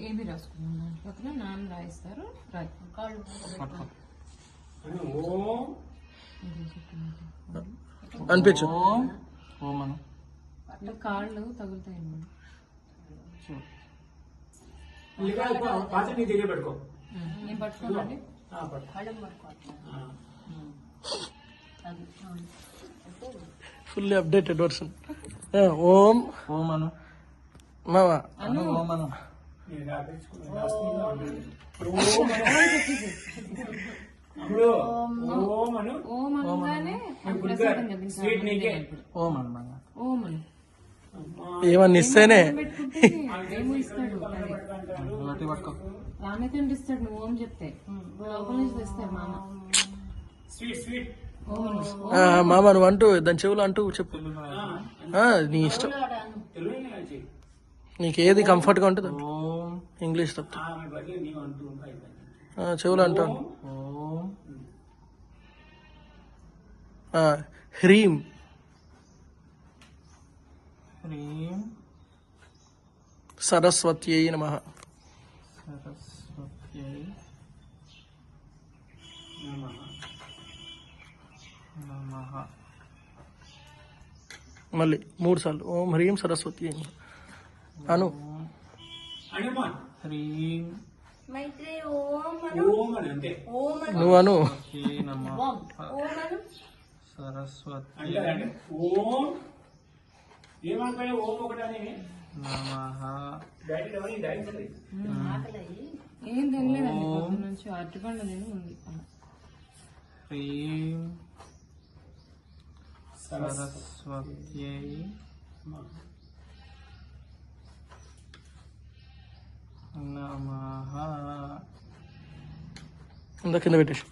ఏమి రాసుకున్నాను పక్కన నాన్న రాయిస్తారు అనిపించు కాళ్ళు తగులుతాయి నేను పట్టుకోనండి ఫుల్లీ అప్డేటెడ్ వర్షన్. ఓం ఓం అను మావా ఓం అను ఓం అనగానే ప్రసాదం ఓం అను మన ఓం అని ఏమన్నా ఇస్తేనే ఏమో ఇస్తాడు గట్టి పట్టుకో రామచంద్ర ఇస్తాడు నువ్వు ఓం చెప్తే లోపల నుంచి తెస్తాడు మామ మామ నువ్వు అంటూ దాని చెవులు అంటూ చెప్పు. నీ ఇష్టం, నీకు ఏది కంఫర్ట్ గా ఉంటుంది. ఇంగ్లీష్ తప్ప చెవులు అంటాను. హ్రీం హ్రీం సరస్వత్యై నమః. సరస్వత్యై నమః. మళ్ళీ 3 సార్లు ఓం హ్రీం సరస్వత్యై నమః అను. హ్రీం నువ్వు అను. సరస్వతి ఏం తినలేదండి పొద్దు నుంచి అరటిపండు తిని ఉంది. హ్రీం సరస్వత్యై నమః. కింద పెట్టేసి